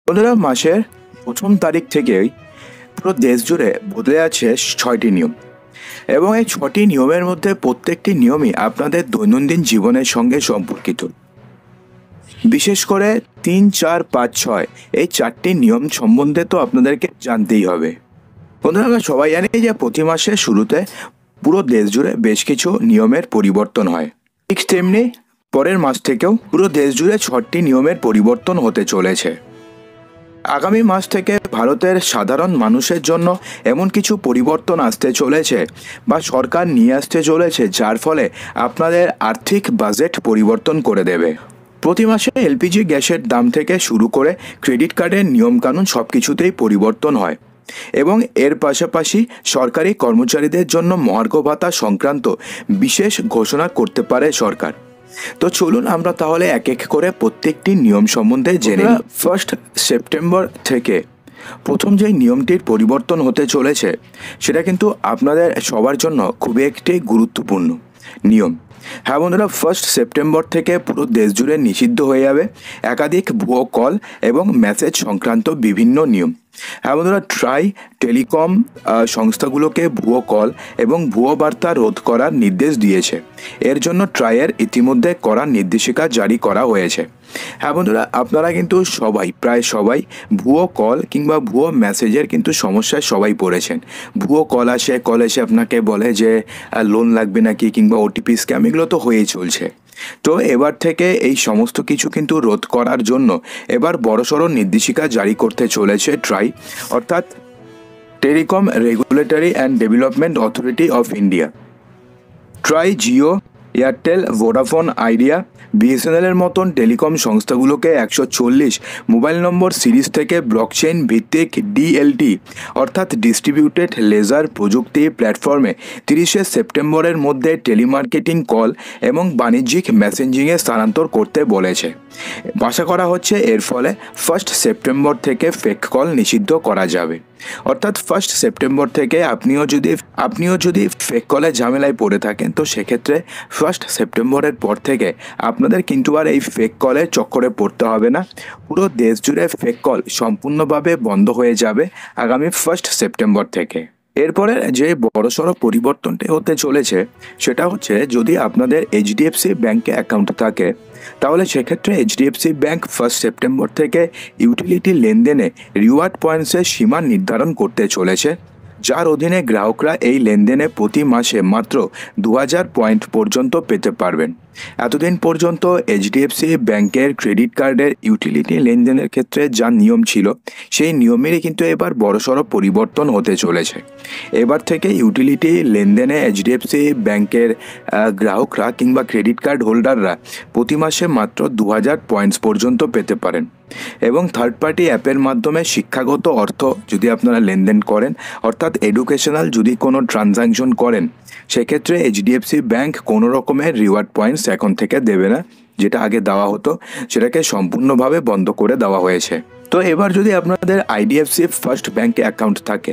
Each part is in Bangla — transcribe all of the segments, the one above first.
বন্ধুরা, মাসের প্রথম তারিখ থেকেই পুরো দেশ জুড়ে বদলে আছে 6টি নিয়ম, এবং এই 6টি নিয়মের মধ্যে প্রত্যেকটি নিয়মই আপনাদের দৈনন্দিন জীবনের সঙ্গে সম্পর্কিত। বিশেষ করে 3, 4, 5, 6 এই 4টি নিয়ম সম্বন্ধে তো আপনাদেরকে জানতেই হবে। বন্ধুরা, আমরা সবাই জানি যে প্রতি মাসের শুরুতে পুরো দেশ জুড়ে বেশ কিছু নিয়মের পরিবর্তন হয়। ঠিক তেমনি পরের মাস থেকেও পুরো দেশ জুড়ে 6টি নিয়মের পরিবর্তন হতে চলেছে। আগামী মাস থেকে ভারতের সাধারণ মানুষের জন্য এমন কিছু পরিবর্তন আসতে চলেছে বা সরকার নিয়ে আসতে চলেছে, যার ফলে আপনাদের আর্থিক বাজেট পরিবর্তন করে দেবে। প্রতি মাসে এলপিজি গ্যাসের দাম থেকে শুরু করে ক্রেডিট কার্ডের নিয়মকানুন সব কিছুতেই পরিবর্তন হয়, এবং এর পাশাপাশি সরকারি কর্মচারীদের জন্য মহার্ঘ ভাতা সংক্রান্ত বিশেষ ঘোষণা করতে পারে সরকার। তো চলুন আমরা তাহলে এক এক করে প্রত্যেকটি নিয়ম সম্বন্ধে জেনে নিই। 1 সেপ্টেম্বর থেকে প্রথম যে নিয়মটির পরিবর্তন হতে চলেছে সেটা কিন্তু আপনাদের সবার জন্য খুবই একটি গুরুত্বপূর্ণ নিয়ম। হ্যাঁ বন্ধুরা, 1 সেপ্টেম্বর থেকে পুরো দেশ জুড়ে নিষিদ্ধ হয়ে যাবে একাধিক ভুয়ো কল এবং মেসেজ সংক্রান্ত বিভিন্ন নিয়ম। হ্যাঁ বন্ধুরা, ট্রাই টেলিকম সংস্থাগুলোকে ভুয়ো কল এবং ভুয়ো বার্তা রোধ করার নির্দেশ দিয়েছে। এর জন্য ট্রাইয়ের ইতিমধ্যে কড়া নির্দেশিকা জারি করা হয়েছে। হ্যাঁ বন্ধুরা, আপনারা কিন্তু প্রায় সবাই ভুয়ো কল কিংবা ভুয়ো মেসেজের কিন্তু সমস্যায় সবাই পড়েছেন। ভুয়ো কল এসে আপনাকে বলে যে লোন লাগবে নাকি, কিংবা ওটিপি স্ক্যাম, এগুলো তো হয়েই চলছে। তো এবার থেকে এই সমস্ত কিছু কিন্তু রোধ করার জন্য এবার বড়সড় নির্দেশিকা জারি করতে চলেছে ট্রাই, অর্থাৎ telecom regulatory and development authority of India. TRAI, Jio, Airtel, Vodafone Idea, বিএসএনএলের মতন টেলিকম সংস্থাগুলোকে 140 মোবাইল নম্বর সিরিজ থেকে ব্লকচেইন ভিত্তিক ডিএলটি অর্থাৎ ডিস্ট্রিবিউটেড লেজার প্রযুক্তি প্ল্যাটফর্মে 30 সেপ্টেম্বরের মধ্যে টেলিমার্কেটিং কল এবং বাণিজ্যিক মেসেঞ্জিংয়ে স্থানান্তর করতে বলেছে। আশা করা হচ্ছে এর ফলে 1 সেপ্টেম্বর থেকে ফেক কল নিষিদ্ধ করা যাবে। অর্থাৎ 1 সেপ্টেম্বর থেকে আপনিও যদি ফেক কলের ঝামেলায় পড়ে থাকেন, তো সেক্ষেত্রে 1 সেপ্টেম্বরের পর থেকে আপনাদের কিন্তু আর এই ফেক কলের চক্করে পড়তে হবে না। পুরো দেশ জুড়ে ফেক কল সম্পূর্ণভাবে বন্ধ হয়ে যাবে আগামী 1 সেপ্টেম্বর থেকে। এরপরে যে বড়সড় পরিবর্তনটি হতে চলেছে সেটা হচ্ছে, যদি আপনাদের এইচডিএফসি ব্যাংকে অ্যাকাউন্ট থাকে তাহলে সেক্ষেত্রে এইচডিএফসি ব্যাংক 1 সেপ্টেম্বর থেকে ইউটিলিটি লেনদেনে রিওয়ার্ড পয়েন্টসের সীমা নির্ধারণ করতে চলেছে, যার অধীনে গ্রাহকরা এই লেনদেনে প্রতি মাসে মাত্র 2000 পয়েন্ট পর্যন্ত পেতে পারবেন। এতদিন পর্যন্ত এইচডিএফসি ব্যাংকের ক্রেডিট কার্ডের ইউটিলিটি লেনদেনের ক্ষেত্রে যা নিয়ম ছিল সেই নিয়মেরই কিন্তু এবার বড়সড় পরিবর্তন হতে চলেছে। এবার থেকে ইউটিলিটি লেনদেনে এইচডিএফসি ব্যাংকের গ্রাহকরা কিংবা ক্রেডিট কার্ড হোল্ডাররা প্রতি মাসে মাত্র 2000 পয়েন্টস পর্যন্ত পেতে পারেন, এবং থার্ড পার্টি অ্যাপের মাধ্যমে শিক্ষাগত অর্থ যদি আপনারা লেনদেন করেন, অর্থাৎ এডুকেশনাল যদি কোনো ট্রানজ্যাকশন করেন, সেক্ষেত্রে এইচডিএফসি ব্যাংক কোনো রকমের রিওয়ার্ড পয়েন্টস এখন থেকে দেবে না। যেটা আগে দেওয়া হতো সেটাকে সম্পূর্ণভাবে বন্ধ করে দেওয়া হয়েছে। তো এবার যদি আপনাদের আইডিএফসি ফার্স্ট ব্যাংকে অ্যাকাউন্ট থাকে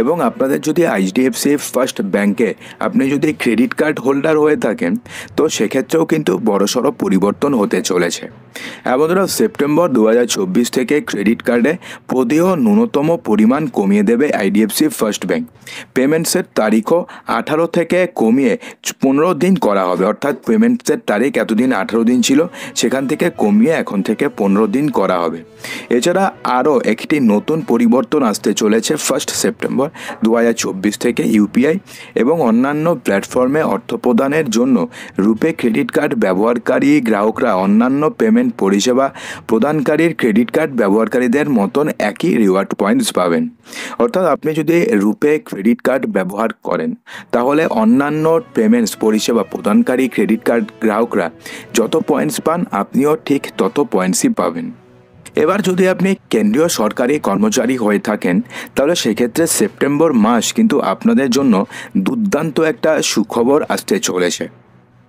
এবং আপনাদের যদি এইচডিএফসি ফার্স্ট ব্যাংকে আপনি যদি ক্রেডিট কার্ড হোল্ডার হয়ে থাকেন, তো সেক্ষেত্রেও কিন্তু বড়সড় পরিবর্তন হতে চলেছে। বন্ধুরা, সেপ্টেম্বর 2024 থেকে ক্রেডিট কার্ডে প্রদেয় ন্যূনতম পরিমাণ কমিয়ে দেবে আইডিএফসি ফার্স্ট ব্যাংক। পেমেন্টসের তারিখও 18 থেকে কমিয়ে 15 দিন করা হবে, অর্থাৎ পেমেন্টসের তারিখ এতদিন 18 দিন ছিল, সেখান থেকে কমিয়ে এখন থেকে 15 দিন করা হবে। এছাড়া আরও একটি নতুন পরিবর্তন আসতে চলেছে 1 সেপ্টেম্বর 2024 থেকে। ইউপিআই এবং অন্যান্য প্ল্যাটফর্মে অর্থ প্রদানের জন্য রুপে ক্রেডিট কার্ড ব্যবহারকারী গ্রাহকরা অন্যান্য পেমেন্ট পরিষেবা প্রদানকারীর ক্রেডিট কার্ড ব্যবহারকারীদের মতন একই রিওয়ার্ড পয়েন্টস পাবেন। অর্থাৎ আপনি যদি রুপে ক্রেডিট কার্ড ব্যবহার করেন তাহলে অন্যান্য পেমেন্টস পরিষেবা প্রদানকারী ক্রেডিট কার্ড গ্রাহকরা যত পয়েন্টস পান আপনিও ঠিক তত পয়েন্টসই পাবেন। এবার যদি আপনি কেন্দ্রীয় সরকারি কর্মচারী হয়ে থাকেন তাহলে সেক্ষেত্রে সেপ্টেম্বর মাস কিন্তু আপনাদের জন্য দুর্দান্ত একটা সুখবর আসতে চলেছে।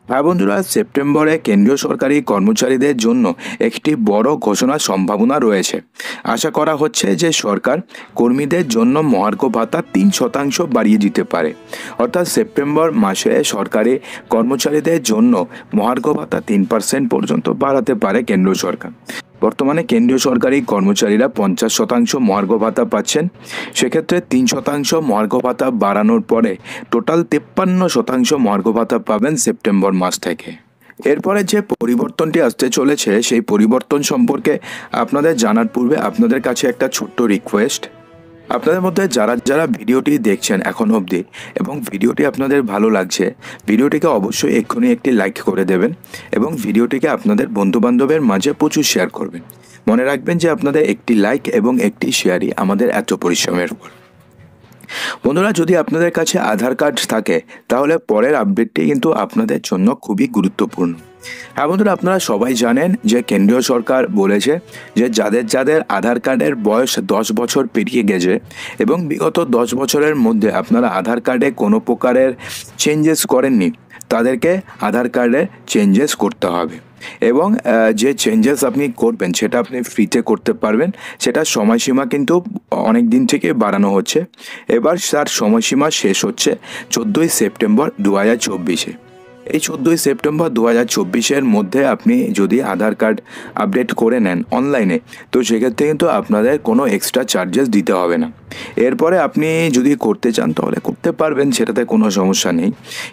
হ্যাঁ বন্ধুরা, সেপ্টেম্বরে কেন্দ্রীয় সরকারি কর্মচারীদের জন্য একটি বড় ঘোষণার সম্ভাবনা রয়েছে। আশা করা হচ্ছে যে সরকার কর্মীদের জন্য মহার্ঘ ভাতা 3% বাড়িয়ে দিতে পারে। অর্থাৎ সেপ্টেম্বর মাসে সরকারি কর্মচারীদের জন্য মহার্ঘ ভাতা 3% পর্যন্ত বাড়াতে পারে কেন্দ্র সরকার। বর্তমানে কেন্দ্রীয় সরকারি কর্মচারীরা 50% মহার্ঘ ভাতা পাচ্ছেন, সেক্ষেত্রে 3% মহার্ঘ ভাতা বাড়ানোর পরে টোটাল 53% মহার্ঘ ভাতা পাবেন সেপ্টেম্বর মাস থেকে। এরপরে যে পরিবর্তনটি আসতে চলেছে সেই পরিবর্তন সম্পর্কে আপনাদের জানার পূর্বে আপনাদের কাছে একটা ছোট্ট রিকোয়েস্ট। আপনাদের মধ্যে যারা যারা ভিডিওটি দেখছেন এখন অবধি এবং ভিডিওটি আপনাদের ভালো লাগছে, ভিডিওটিকে অবশ্যই এক্ষুনি একটি লাইক করে দেবেন এবং ভিডিওটিকে আপনাদের বন্ধুবান্ধবের মাঝে প্রচুর শেয়ার করবেন। মনে রাখবেন যে আপনাদের একটি লাইক এবং একটি শেয়ারই আমাদের এত পরিশ্রমের ফল। বন্ধুরা, যদি আপনাদের কাছে আধার কার্ড থাকে তাহলে পরের আপডেটটি কিন্তু আপনাদের জন্য খুবই গুরুত্বপূর্ণ। হ্যাঁ বন্ধুরা, আপনারা সবাই জানেন যে কেন্দ্রীয় সরকার বলেছে যে যাদের যাদের আধার কার্ডের বয়স 10 বছর পেরিয়ে গেছে এবং বিগত 10 বছরের মধ্যে আপনারা আধার কার্ডে কোনো প্রকারের চেঞ্জেস করেননি, তাদেরকে আধার কার্ডে চেঞ্জেস করতে হবে এবং যে চেঞ্জেস আপনি করবেন সেটা আপনি ফ্রিতে করতে পারবেন। সেটার সময়সীমা কিন্তু অনেক দিন থেকে বাড়ানো হচ্ছে। এবার তার সময়সীমা শেষ হচ্ছে 14ই সেপ্টেম্বর 2024-এ। এই 14ই সেপ্টেম্বর 2024-এর মধ্যে আপনি যদি আধার কার্ড আপডেট করে নেন অনলাইনে, তো সেক্ষেত্রে কিন্তু আপনাদের কোনো এক্সট্রা চার্জেস দিতে হবে না। এরপরে আপনি যদি করতে চান তাহলে করতে পারবেন, সেটাতে কোনো সমস্যা নেই।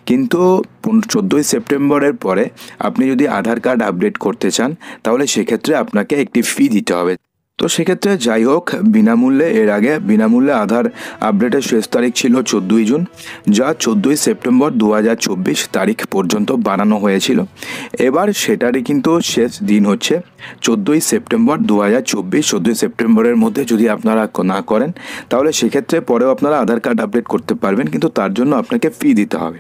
কিন্তু 14ই সেপ্টেম্বরের পরে আপনি যদি আধার কার্ড আপডেট করতে চান তাহলে সেক্ষেত্রে আপনাকে একটি ফি দিতে হবে। তো সেক্ষেত্রে যাই হোক, বিনামূল্যে, এর আগে বিনামূল্যে আধার আপডেটের শেষ তারিখ ছিল 14ই জুন, যা 14ই সেপ্টেম্বর 2024 তারিখ পর্যন্ত বাড়ানো হয়েছিল। এবার সেটারই কিন্তু শেষ দিন হচ্ছে 14ই সেপ্টেম্বর 2024। 14ই সেপ্টেম্বরের মধ্যে যদি আপনারা না করেন তাহলে সেক্ষেত্রে পরেও আপনারা আধার কার্ড আপডেট করতে পারবেন, কিন্তু তার জন্য আপনাকে ফি দিতে হবে।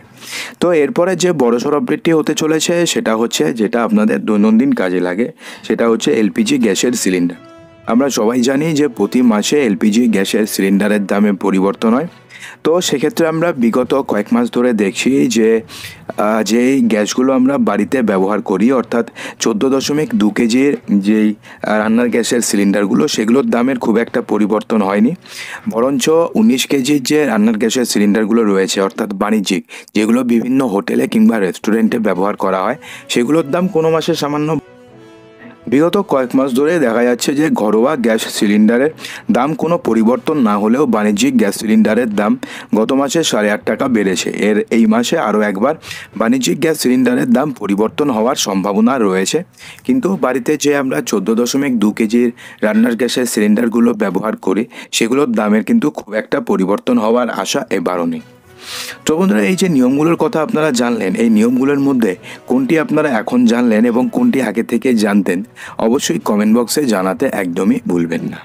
তো এরপরে যে বড়সড় আপডেটটি হতে চলেছে সেটা হচ্ছে, যেটা আপনাদের দৈনন্দিন কাজে লাগে, সেটা হচ্ছে এলপিজি গ্যাসের সিলিন্ডার। আমরা সবাই জানি যে প্রতি মাসে এলপিজি গ্যাসের সিলিন্ডারের দামে পরিবর্তন হয়। তো সেক্ষেত্রে আমরা বিগত কয়েক মাস ধরে দেখছি যে যেই গ্যাসগুলো আমরা বাড়িতে ব্যবহার করি, অর্থাৎ 14.2 কেজির যেই রান্নার গ্যাসের সিলিন্ডারগুলো, সেগুলোর দামের খুব একটা পরিবর্তন হয়নি। বরঞ্চ 19 কেজির যে রান্নার গ্যাসের সিলিন্ডারগুলো রয়েছে, অর্থাৎ বাণিজ্যিক, যেগুলো বিভিন্ন হোটেলে কিংবা রেস্টুরেন্টে ব্যবহার করা হয়, সেগুলোর দাম কোনো মাসে সামান্য। বিগত কয়েক মাস ধরে দেখা যাচ্ছে যে ঘরোয়া গ্যাস সিলিন্ডারের দাম কোনো পরিবর্তন না হলেও বাণিজ্যিক গ্যাস সিলিন্ডারের দাম গত মাসে 8.5 টাকা বেড়েছে। এই মাসে আরও একবার বাণিজ্যিক গ্যাস সিলিন্ডারের দাম পরিবর্তন হওয়ার সম্ভাবনা রয়েছে। কিন্তু বাড়িতে যে আমরা 14.2 কেজির রান্নার গ্যাসের সিলিন্ডারগুলো ব্যবহার করি, সেগুলোর দামের কিন্তু খুব একটা পরিবর্তন হওয়ার আশা এবারও নেই। তো বন্ধুরা, এই যে নিয়মগুলোর কথা আপনারা জানলেন, এই নিয়মগুলোর মধ্যে কোনটি আপনারা এখন জানলেন এবং কোনটি আগে থেকে জানতেন, অবশ্যই কমেন্ট বক্সে জানাতে একদমই ভুলবেন না।